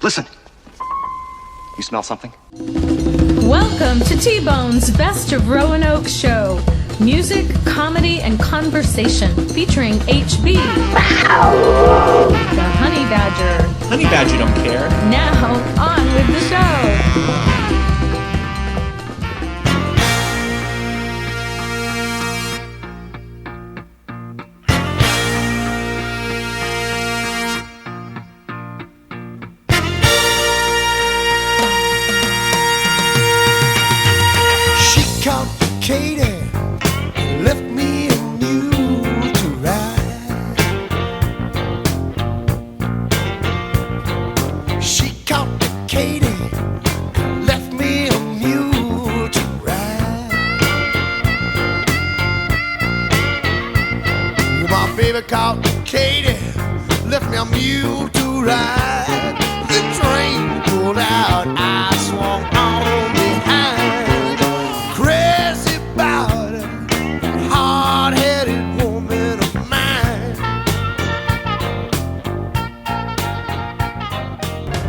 Listen. You smell something? Welcome to T-Bone's Best of Roanoke show. Music, comedy, and conversation featuring HB, the Honey Badger. Honey Badger don't care. Now, on with the show. Katie left me a mule to ride. She caught the Katie, left me a mule to ride. My baby caught the Katie, left me a mule to ride. The train pulled out, I swung on behind.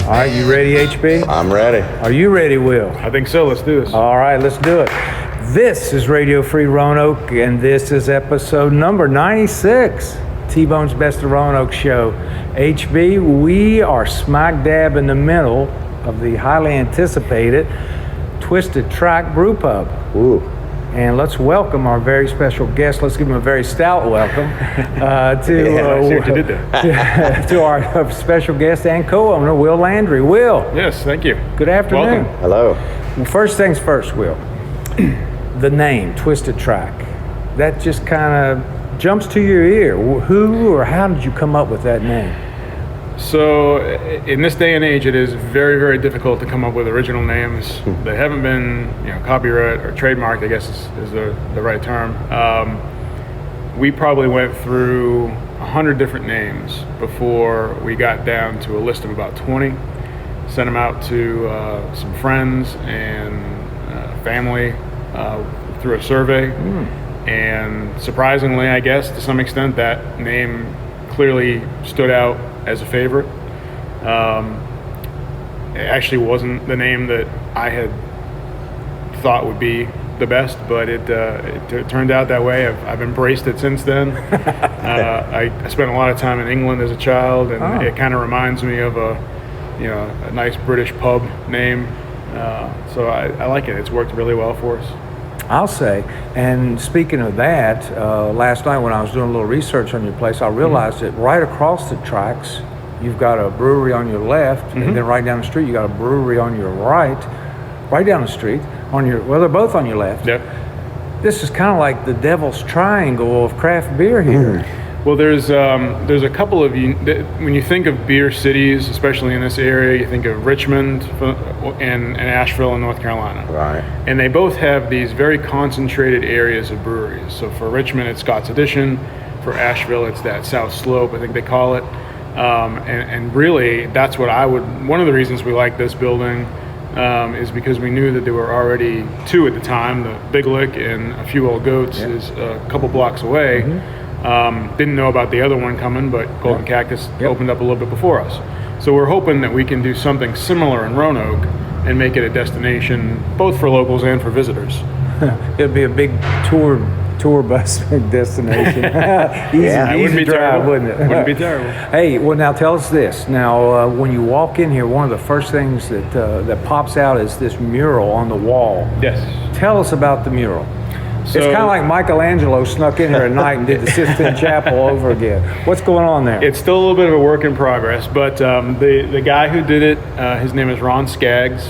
All right, you ready, HB? I'm ready. Are you ready, Will? I think so. Let's do this. All right, let's do it. This is Radio Free Roanoke, and this is episode number 96, T-Bone's Best of Roanoke show. HB, we are smack dab in the middle of the highly anticipated Twisted Track Brewpub. Ooh. And let's welcome our very special guest. Let's give him a very stout welcome to our special guest and co-owner, Will Landry. Will. Yes, thank you. Good afternoon. Welcome. Hello. Well, first things first, Will. The name, Twisted Track, that just kind of jumps to your ear. Who or how did you come up with that name? So, in this day and age, it is very, very difficult to come up with original names. They haven't been, copyright or trademarked, I guess is the right term. We probably went through 100 different names before we got down to a list of about 20. Sent them out to some friends and family through a survey. And surprisingly, I guess, to some extent, that name clearly stood out as a favorite. It actually wasn't the name that I had thought would be the best, but it turned out that way. I've embraced it since then. I spent a lot of time in England as a child, and it kind of reminds me of a nice British pub name. So I like it. It's worked really well for us. I'll say, and speaking of that, last night when I was doing a little research on your place, I realized that right across the tracks, you've got a brewery on your left, and then right down the street, you got a brewery on your right down the street, they're both on your left. Yep. This is kind of like the devil's triangle of craft beer here. Well, there's a couple of, when you think of beer cities, especially in this area, you think of Richmond and Asheville in North Carolina. Right. And they both have these very concentrated areas of breweries. So for Richmond, it's Scott's Addition. For Asheville, it's that South Slope, I think they call it. And really, that's what one of the reasons we like this building is because we knew that there were already two at the time, the Big Lick and A Few Old Goats is a couple blocks away. Didn't know about the other one coming, but Golden Cactus opened up a little bit before us. So we're hoping that we can do something similar in Roanoke and make it a destination both for locals and for visitors. It'll be a big tour bus destination. Easy drive, wouldn't it? Wouldn't be terrible. Hey, well, now tell us this. Now, when you walk in here, one of the first things that pops out is this mural on the wall. Yes. Tell us about the mural. So, it's kind of like Michelangelo snuck in here at night and did the Sistine Chapel over again. What's going on there? It's still a little bit of a work in progress, but the guy who did it, his name is Ron Skaggs.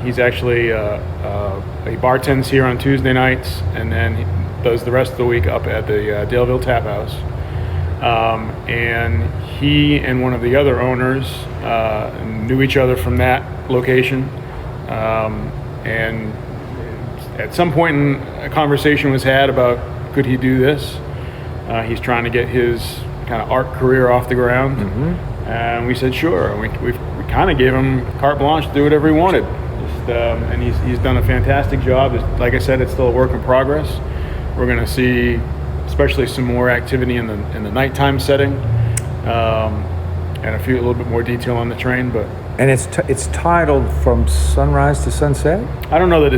He's actually he bartends here on Tuesday nights, and then he does the rest of the week up at the Daleville Tap House. And he and one of the other owners knew each other from that location, and at some point a conversation was had about could he do this. He's trying to get his kind of art career off the ground, and we said sure. And we kind of gave him carte blanche to do whatever he wanted. And he's done a fantastic job. Like I said, it's still a work in progress. We're going to see, especially some more activity in the nighttime setting, and a little bit more detail on the train. But And it's titled From Sunrise to Sunset? I don't know that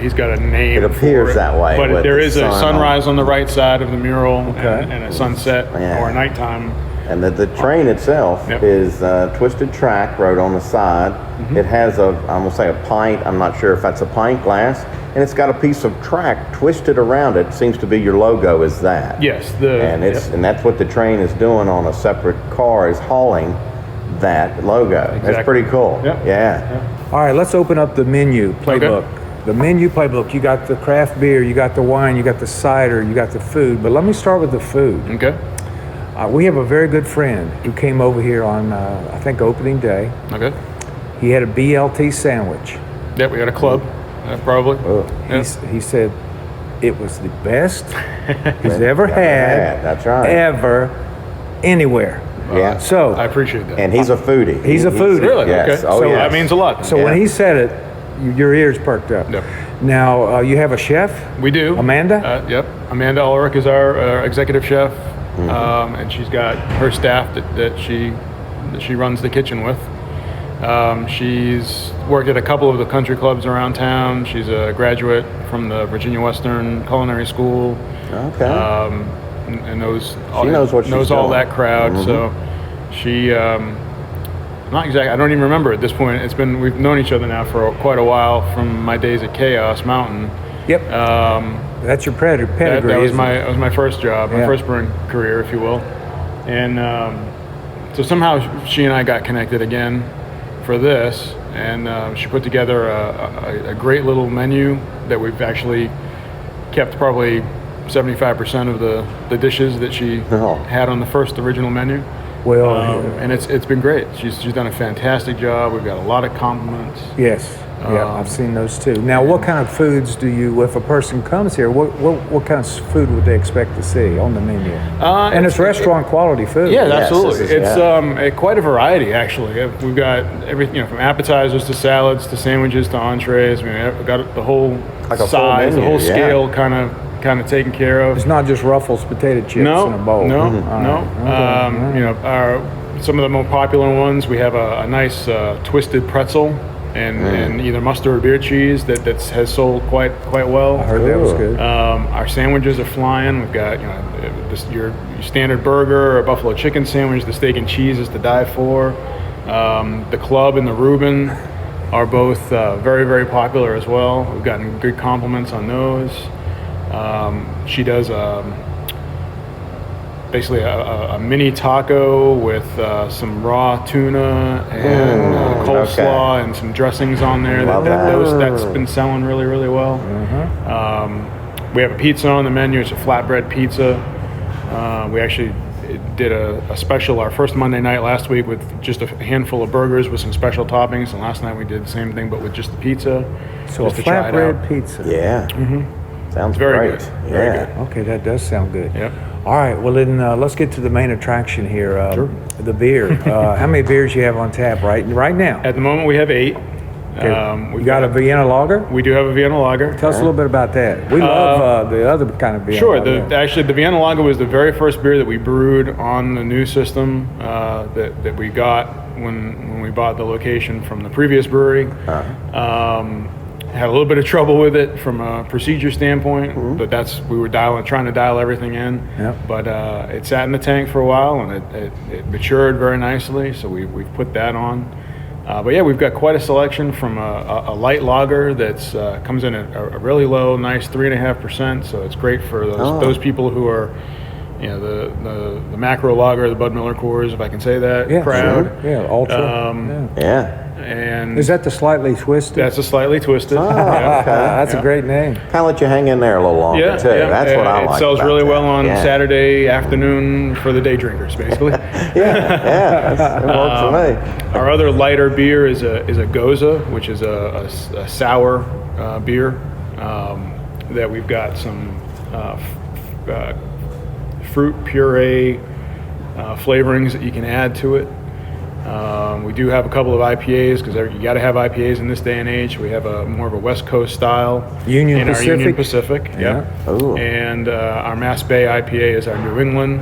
he's got a name. It appears for it, that way, but with there the is a sun sunrise on the right side of the mural, Okay. and a sunset Yeah. or nighttime. And the train itself Yep. is twisted track road on the side. It has I'm gonna say a pint. I'm not sure if that's a pint glass, and it's got a piece of track twisted around it. Seems to be your logo is that. Yes, And and that's what the train is doing on a separate car, is hauling that logo. That's Exactly. pretty cool. Yep. Yeah. All right, let's open up the menu playbook. The menu playbook, you got the craft beer, you got the wine, you got the cider, you got the food. But let me start with the food. Okay. We have a very good friend who came over here on, I think, opening day. Okay. He had a BLT sandwich. Yep, we got a club, probably. Yep. He said it was the best he's ever had. That's right. Ever, anywhere. Yeah. So, I appreciate that. And he's a foodie. He's a foodie. Really? Yes. Okay. Oh, So yes. that means a lot. so when Yeah. he said it, your ears perked up. Yep. Now, you have a chef? We do. Amanda? Yep. Amanda Ulrich is our executive chef, and she's got her staff that she runs the kitchen with. She's worked at a couple of the country clubs around town. She's a graduate from the Virginia Western Culinary School. Okay. And knows knows what she's all doing. that crowd. So she not exactly. I don't even remember at this point. We've known each other now for quite a while from my days at Chaos Mountain. Yep. That's your pedigree. That was isn't it? that was my first job, my Yeah. first brewing career, if you will. And so somehow she and I got connected again for this, and she put together a great little menu that we've actually kept probably 75% of the dishes that she had on the first original menu. Well, And it's been great. She's done a fantastic job. We've got a lot of compliments. yes. Yeah, I've seen those too. Now, what kind of foods do you, if a person comes here, what kind of food would they expect to see on the menu? And it's restaurant quality food. Yeah, Yes, absolutely. this is- It's quite a variety, actually. We've got everything, from appetizers to salads to sandwiches to entrees. We've got the whole Like a full size, the menu, whole yeah. scale kind of taken care of. It's not just Ruffles potato chips in a bowl. No, All no. right. Okay. Some of the more popular ones, we have a nice twisted pretzel and either mustard or beer cheese that has sold quite well. I heard that was good. Our sandwiches are flying. We've got your standard burger, a buffalo chicken sandwich. The steak and cheese is to die for. The club and the Reuben are both very, very popular as well. We've gotten good compliments on those. She does basically a mini taco with some raw tuna and coleslaw and some dressings on there. Love that. That's been selling really, really well. We have a pizza on the menu. It's a flatbread pizza. We actually did a special our first Monday night last week with just a handful of burgers with some special toppings, and last night we did the same thing but with just the pizza. So just a to try it out. flatbread pizza. Yeah. Sounds Very great. good. Very Yeah. good. Okay, that does sound good. Yep. All right, well then let's get to the main attraction here. Sure. The beer. How many beers you have on tap right now? At the moment we have 8. Okay. We've You got a Vienna lager? We do have a Vienna lager. Tell us a little bit about that. We love the other kind of beer. Sure. Actually, the Vienna Lager was the very first beer that we brewed on the new system that we got when we bought the location from the previous brewery. Had a little bit of trouble with it from a procedure standpoint, but we were trying to dial everything in. Yep. But it sat in the tank for a while, and it matured very nicely. So we've put that on. But yeah, we've got quite a selection from a light lager that's comes in at a really low, nice 3.5%. So it's great for those people who are, the macro lager, the Bud Miller Coors, if I can say that, crowd. Sure. Yeah, ultra. Yeah. And Is that the slightly twisted? that's a slightly twisted. That's a great name. Kind of let you hang in there a little longer too. That's what I like. It sells about really that. well on Yeah. Saturday afternoon for the day drinkers, basically. Yeah, it works for me. Our other lighter beer is a Goza, which is a sour beer that we've got some fruit puree flavorings that you can add to it. We do have a couple of IPAs because you got to have IPAs in this day and age. We have more of a West Coast style Union in Pacific? our Union Pacific. Yeah. Ooh. And our Mass Bay IPA is our New England.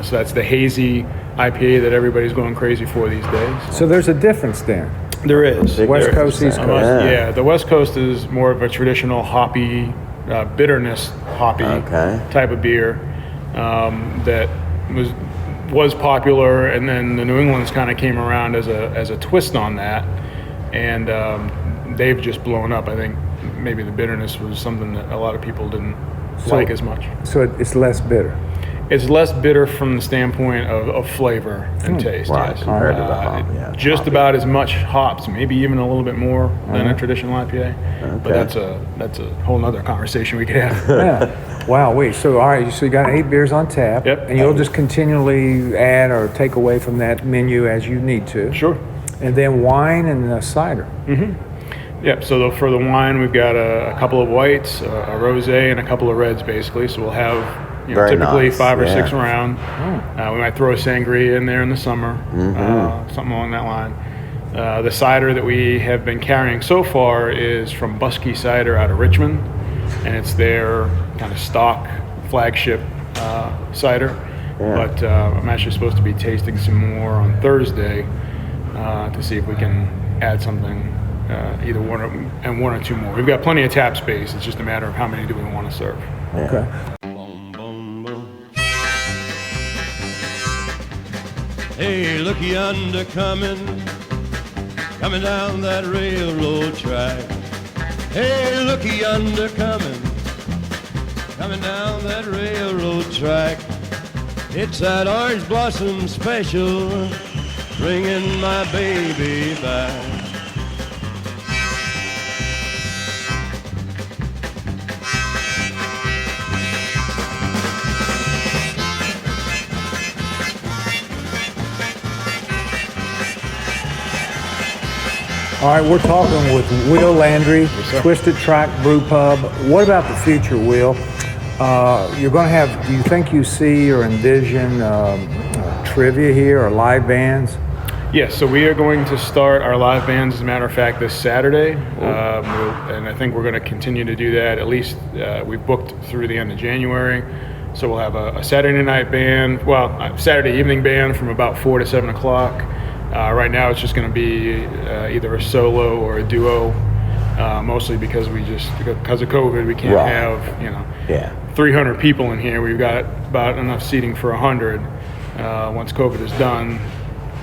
So that's the hazy IPA that everybody's going crazy for these days. So there's a difference then. There is. West Coast, East Coast. Yeah, the West Coast is more of a traditional hoppy, bitterness hoppy type of beer that was popular, and then the New England's kind of came around as a twist on that, and they've just blown up. I think maybe the bitterness was something that a lot of people didn't like as much. So it's less bitter. It's less bitter from the standpoint of flavor and taste. Right, Yes. compared to the hop, yeah. Just about as much hops, maybe even a little bit more than a traditional IPA. But that's a whole nother conversation we could have. Yeah. Wow. Wait. So all right. So you got 8 beers on tap. Yep. And you'll just continually add or take away from that menu as you need to. Sure. And then wine and cider. Yep. So for the wine, we've got a couple of whites, a rosé, and a couple of reds, basically. So we'll have typically nice. 5 or 6 around. We might throw a sangria in there in the summer, something along that line. The cider that we have been carrying so far is from Buskey Cider out of Richmond, and it's their kind of stock flagship cider. But I'm actually supposed to be tasting some more on Thursday to see if we can add something, either one or two more. We've got plenty of tap space. It's just a matter of how many do we want to serve. Okay. Hey, look yonder coming down that railroad track. Hey, look yonder coming down that railroad track. It's that orange blossom special, bringing my baby back. All right, we're talking with Will Landry, Twisted Track Brewpub. What about the future, Will? You're going to have, do you think you see or envision trivia here or live bands? Yes, so we are going to start our live bands, as a matter of fact, this Saturday. And I think we're going to continue to do that. At least we've booked through the end of January. So we'll have a Saturday night band, a Saturday evening band from about 4 to 7 o'clock. Right now it's just going to be either a solo or a duo, mostly because because of COVID, we can't have 300 people in here. We've got about enough seating for 100. Once COVID is done,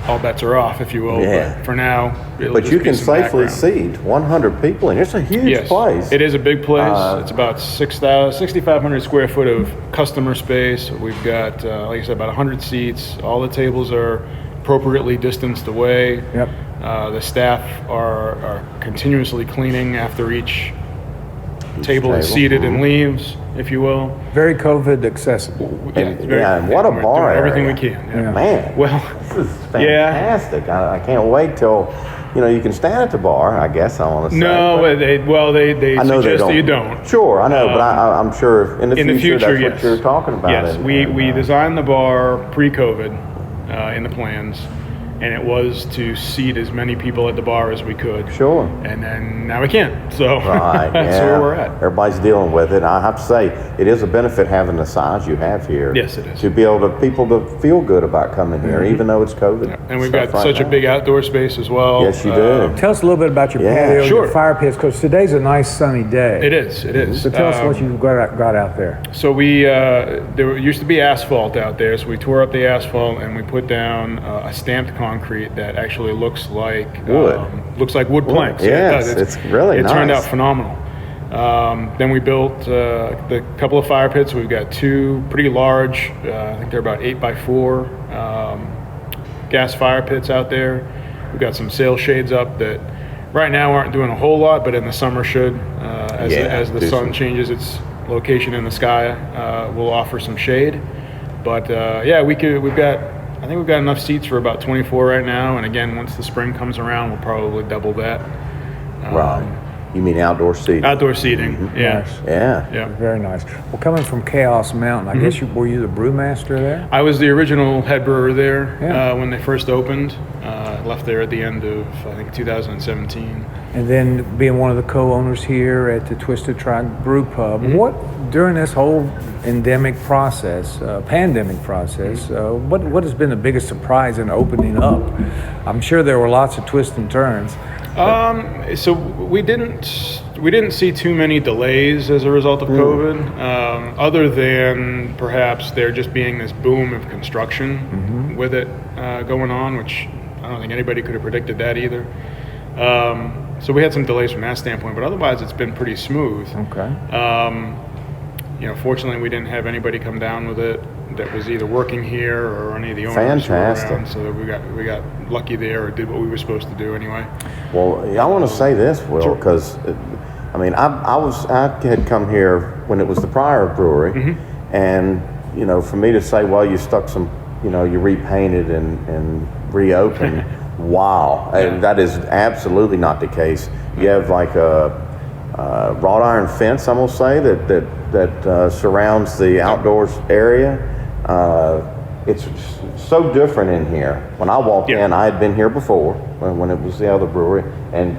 all bets are off, if you will. Yeah. But for now, But you can safely seat 100 people in. It's a huge place. It is a big place. It's about 6,500 square foot of customer space. We've got, like I said, about 100 seats. All the tables are appropriately distanced away. Yep. The staff are continuously cleaning after each table is seated and leaves, if you will. Very COVID accessible. And what a bar area. Everything we can. Yeah. Man, well, this is fantastic. I can't wait till, you can stand at the bar, I guess I want to say. No, they I know suggest that you don't. Sure, I know, but I'm sure in the future that's yes. what you're talking about. Yes, we designed the bar pre-COVID in the plans, and it was to seat as many people at the bar as we could. Sure. And then now we can't. So right, that's where we're at. Everybody's dealing with it. I have to say, it is a benefit having the size you have here. Yes, it is. To be able to people to feel good about coming here, even though it's COVID. Yeah. And we've got such a big outdoor space as well. Yes, you do. Tell us a little bit about your patio, sure. your fire pits, because today's a nice sunny day. It is. So tell us what you've got out there. So there used to be asphalt out there, so we tore up the asphalt and we put down a stamped concrete that actually looks like wood planks. Yes, it's really nice. It turned out phenomenal. Then we built the couple of fire pits. We've got 2 pretty large, I think they're about 8x4 gas fire pits out there. We've got some sail shades up that right now aren't doing a whole lot, but in the summer should. As the sun changes its location in the sky, we'll offer some shade. But I think we've got enough seats for about 24 right now, and again, once the spring comes around, we'll probably double that. Right. You mean outdoor seating? Outdoor seating, yeah. Nice. Yeah. Very nice. Well, coming from Chaos Mountain, I guess were you the brewmaster there? I was the original head brewer there when they first opened. Left there at the end of, I think, 2017. And then being one of the co-owners here at the Twisted Track Brewpub, Mm-hmm. what during this whole pandemic process, what has been the biggest surprise in opening up? I'm sure there were lots of twists and turns. So we didn't see too many delays as a result of COVID, other than perhaps there just being this boom of construction with it going on, which I don't think anybody could have predicted that either. So we had some delays from that standpoint, but otherwise it's been pretty smooth. Okay. Fortunately, we didn't have anybody come down with it that was either working here or any of the owners who were around, Fantastic. so that we got lucky there, or did what we were supposed to do anyway. Well, I want to say this, Will, because I had come here when it was the prior brewery, and for me to say, well, you stuck some, you repainted and reopened. Wow, and that is absolutely not the case. You have like a wrought iron fence, I'm gonna say, that surrounds the outdoors area. It's so different in here. When I walked in, I had been here before when it was the other brewery, and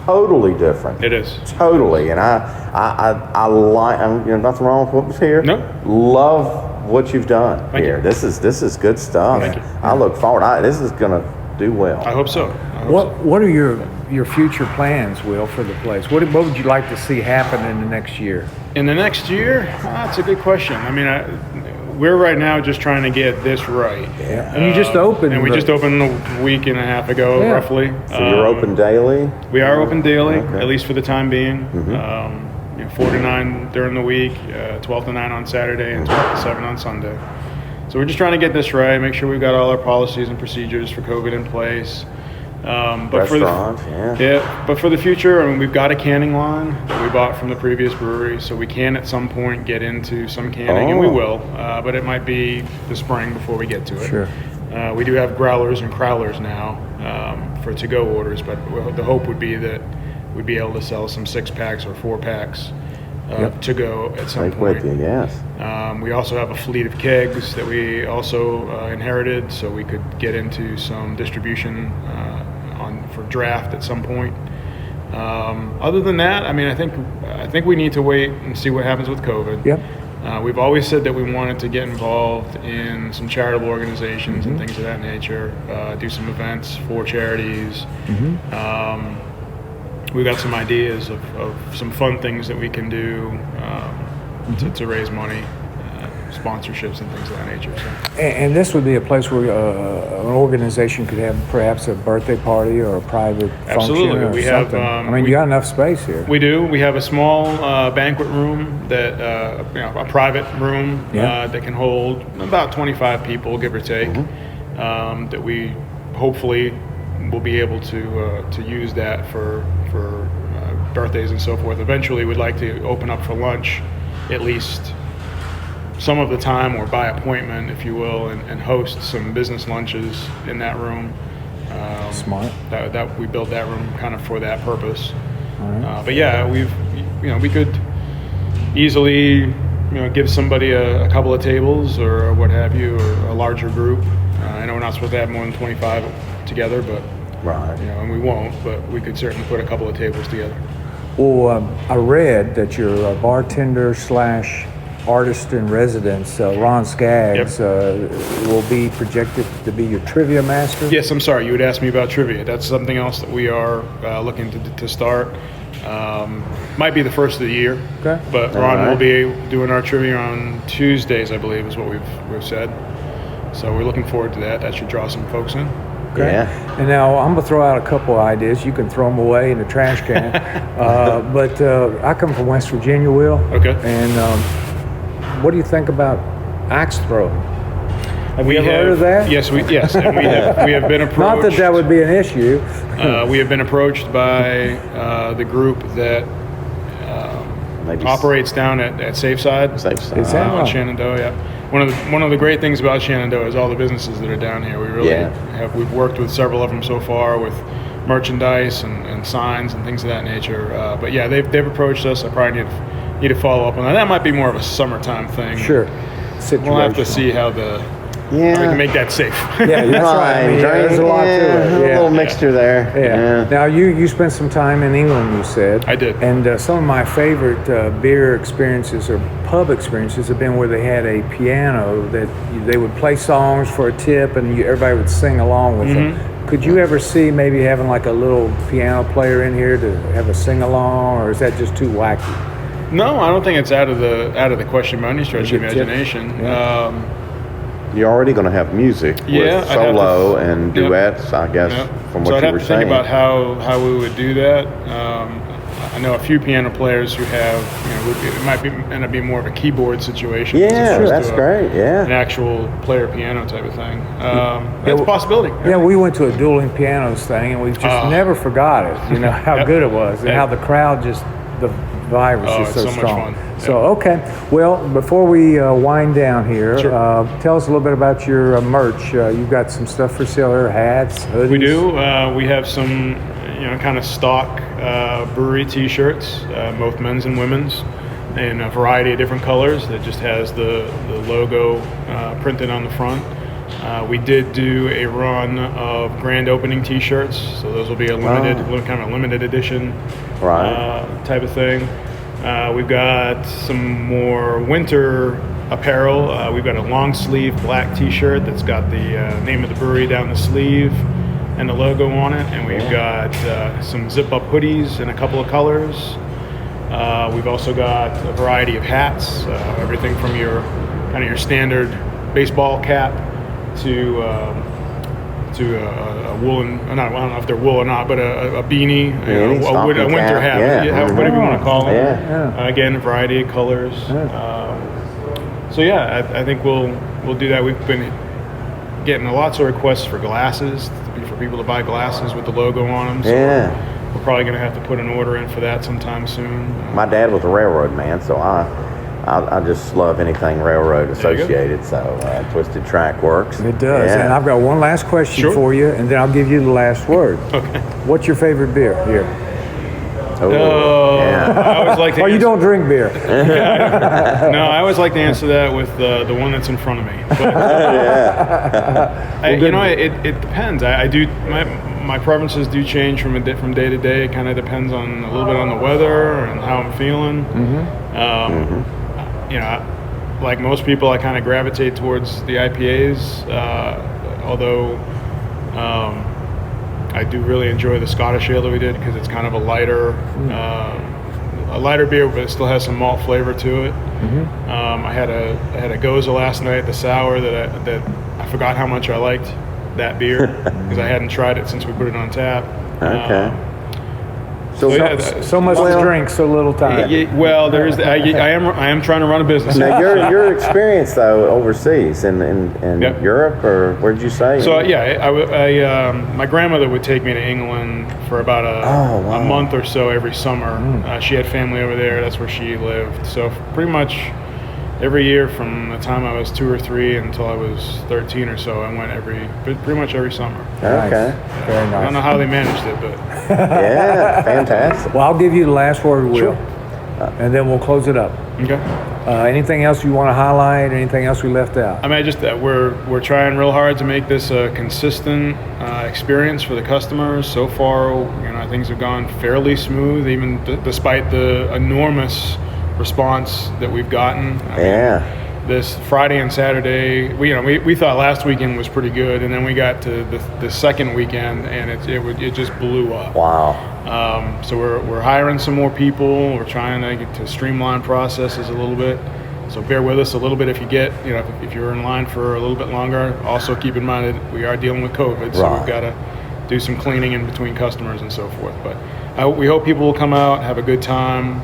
totally different. It is. Totally, and I like. Nothing wrong with what was here. No. Love what you've done Thank here. you. This is good stuff. Thank you. I look forward. This is gonna do well. I hope so. What are your future plans, Will, for the place? What would you like to see happen in the next year? In the next year? That's a good question. I mean, we're right now just trying to get this right. Yeah. And you just opened. And we just opened a week and a half ago, Yeah. roughly. So you're open daily? We are open daily, Okay. at least for the time being. 4 to 9 during the week, 12 to 9 on Saturday, and 12 to 7 on Sunday. So we're just trying to get this right, make sure we've got all our policies and procedures for COVID in place. But Restaurant, but for the future, I mean, we've got a canning line that we bought from the previous brewery, so we can at some point get into some canning, and we will. But it might be the spring before we get to it. Sure. We do have growlers and crowlers now for to-go orders, but the hope would be that we'd be able to sell some 6-packs or 4-packs to go at some Take point. with you, yes. We also have a fleet of kegs that we also inherited, so we could get into some distribution for draft at some point. Other than that, I mean, I think we need to wait and see what happens with COVID. Yep. We've always said that we wanted to get involved in some charitable organizations and things of that nature, do some events for charities. We've got some ideas of some fun things that we can do to raise money, sponsorships and things of that nature. So. And this would be a place where an organization could have perhaps a birthday party or a private Absolutely. function or We have, something. You got enough space here. We do. We have a small banquet room that, a private room that can hold about 25 people, give or take. That we hopefully will be able to use that for birthdays and so forth. Eventually, we'd like to open up for lunch, at least some of the time, or by appointment, if you will, and host some business lunches in that room. Smart. That we built that room kind of for that purpose. All right. But yeah, we could easily give somebody a couple of tables or what have you, or a larger group. I know we're not supposed to have more than 25 together, but Right. and we won't. But we could certainly put a couple of tables together. Well, I read that your bartender / artist in residence, Ron Skaggs, will be projected to be your trivia master. Yes, I'm sorry. You had asked me about trivia. That's something else that we are looking to start. Might be the first of the year. Okay. But Ron will be doing our trivia on Tuesdays, I believe, is what we've said. So we're looking forward to that. That should draw some folks in. Okay. Yeah. And now I'm going to throw out a couple of ideas. You can throw them away in the trash can. But I come from West Virginia, Will. Okay. And what do you think about axe throwing? Have you ever heard of that? Yes, and we have been approached. Not that would be an issue. We have been approached by the group that operates down at Safeside. Safeside. Is that on right? Shenandoah, yeah. One of the great things about Shenandoah is all the businesses that are down here. We really we've worked with several of them so far with merchandise and signs and things of that nature. But yeah, they've approached us. I probably need to follow up on that. That might be more of a summertime thing. Sure. We'll have to see how the Yeah. we can make that safe. Yeah, that's right. I mean, there's a lot to it. A little mixture there. Yeah. Now you spent some time in England, you said. I did. And some of my favorite beer experiences or pub experiences have been where they had a piano that they would play songs for a tip, and everybody would sing along with them. Could you ever see maybe having like a little piano player in here to have a sing along, or is that just too wacky? No, I don't think it's out of the question by any stretch of imagination. Yeah. You're already going to have music with solo and duets, I guess, from what you were saying. So I'd have to think about how we would do that. I know a few piano players who have, it might end up being more of a keyboard situation. Yeah, that's great. Yeah, an actual player piano type of thing. That's a possibility. Yeah, we went to a dueling pianos thing, and we just never forgot it. How good it was, and how the crowd the vibe was just so strong. Much fun. So, okay. Well, before we wind down here, tell us a little bit about your merch. You've got some stuff for sale here, hats, hoodies. We do. We have some, kind of stock brewery T-shirts, both men's and women's, in a variety of different colors that just has the logo printed on the front. We did do a run of grand opening T-shirts, so those will be a limited edition type of thing. We've got some more winter apparel. We've got a long sleeve black T-shirt that's got the name of the brewery down the sleeve and the logo on it, and we've got some zip-up hoodies in a couple of colors. We've also got a variety of hats, everything from your standard baseball cap to a woolen, I don't know if they're wool or not, but a beanie, a winter hat, whatever you want to call it. Again, a variety of colors. I think we'll do that. We've been getting lots of requests for glasses, for people to buy glasses with the logo on them. So we're probably going to have to put an order in for that sometime soon. My dad was a railroad man, so I just love anything railroad associated, so Twisted Track works. It does. And I've got one last question for you, and then I'll give you the last word. Okay. What's your favorite beer here? I always like to you don't drink beer. No, I always like to answer that with the one that's in front of me. But, it depends. I do. My preferences do change from day to day. It kind of depends on a little bit on the weather and how I'm feeling. Like most people, I kind of gravitate towards the IPAs, although I do really enjoy the Scottish Ale that we did because it's kind of a lighter beer, but it still has some malt flavor to it. I had a Goza last night, the sour, that I forgot how much I liked that beer because I hadn't tried it since we put it on tap. Okay. So much to drink, so little time. There is. I am trying to run a business. Now your experience though overseas in Europe, or where did you say? So my grandmother would take me to England for about a month or so every summer. She had family over there. That's where she lived. So pretty much every year from the time I was 2 or 3 until I was 13 or so, I went pretty much every summer. Okay. Very nice. I don't know how they managed it, but yeah, fantastic. Well, I'll give you the last word, Will, and then we'll close it up. Okay. Anything else you want to highlight? Anything else we left out? I mean, just that we're trying real hard to make this a consistent experience for the customers. So far, things have gone fairly smooth, even despite the enormous response that we've gotten. I mean, this Friday and Saturday, we thought last weekend was pretty good, and then we got to the second weekend, and it just blew up. Wow. So we're hiring some more people. We're trying to streamline processes a little bit. So bear with us a little bit if if you're in line for a little bit longer. Also keep in mind that we are dealing with COVID, so we've got to do some cleaning in between customers and so forth. But we hope people will come out, have a good time.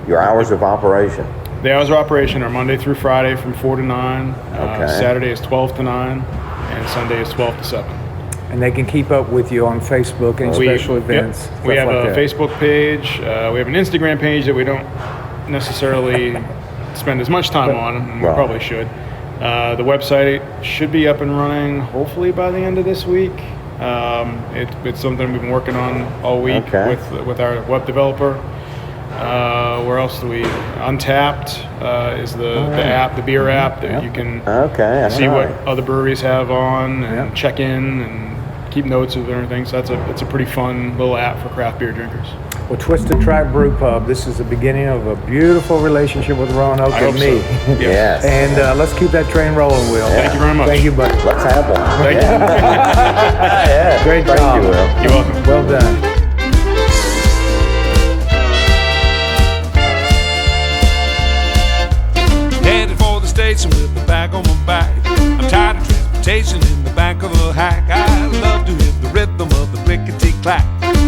Your hours of operation? The hours of operation are Monday through Friday from 4 to 9. Saturday is 12 to 9, and Sunday is 12 to 7. And they can keep up with you on Facebook and special events. Yep. We have a Facebook page. We have an Instagram page that we don't necessarily spend as much time on, and we probably should. The website should be up and running hopefully by the end of this week. It's something we've been working on all week with our web developer. Where else do we? Untapped is the app, the beer app that you can see what other breweries have on and check in and keep notes of everything. So it's a pretty fun little app for craft beer drinkers. Well, Twisted Track Brewpub, this is the beginning of a beautiful relationship with Roanoke and me. Yes. And let's keep that train rolling, Will. Thank you very much. Thank you, buddy. Let's have one. Thank you. Yeah. Great Thank job. you, Will. You're welcome. Well done. Headed for the station with the bag on my back. I'm tired of transportation in the back of a hack. I love to hear the rhythm of the clickety clack.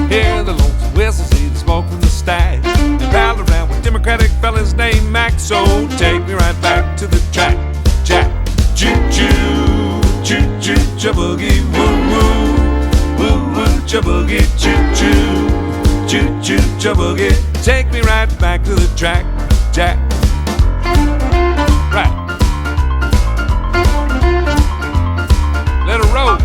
Hear the lonesome whistle, see the smoke from the stack. And pal around with Democratic fellas named Max. So take me right back to the track. Jack, choo choo, choo choo, cha-boogie, woo woo, woo woo, cha-boogie, choo choo, choo choo, cha-boogie. Take me right back to the track. Jack. Right. Let it roll.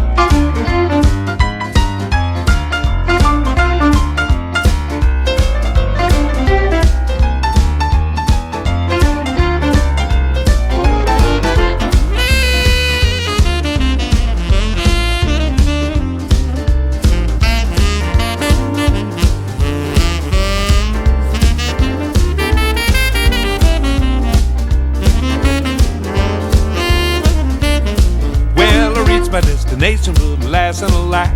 My destination will last and a light.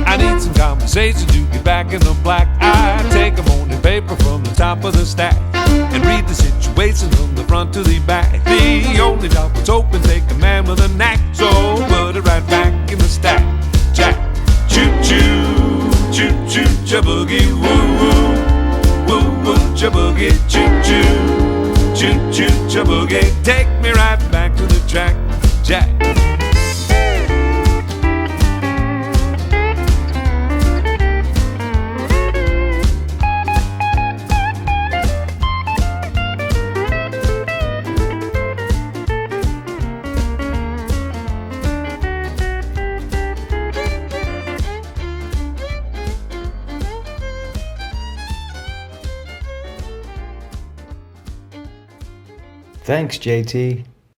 I need some conversation to get back in the black. I take a morning paper from the top of the stack and read the situation from the front to the back. The only job that's open, take a man with a knack. So put it right back in the stack. Jack, choo choo, choo choo, cha-boogie, woo woo, woo woo, cha-boogie, choo choo, choo choo, cha-boogie. Take me right back to the track. Jack. Thanks, JT.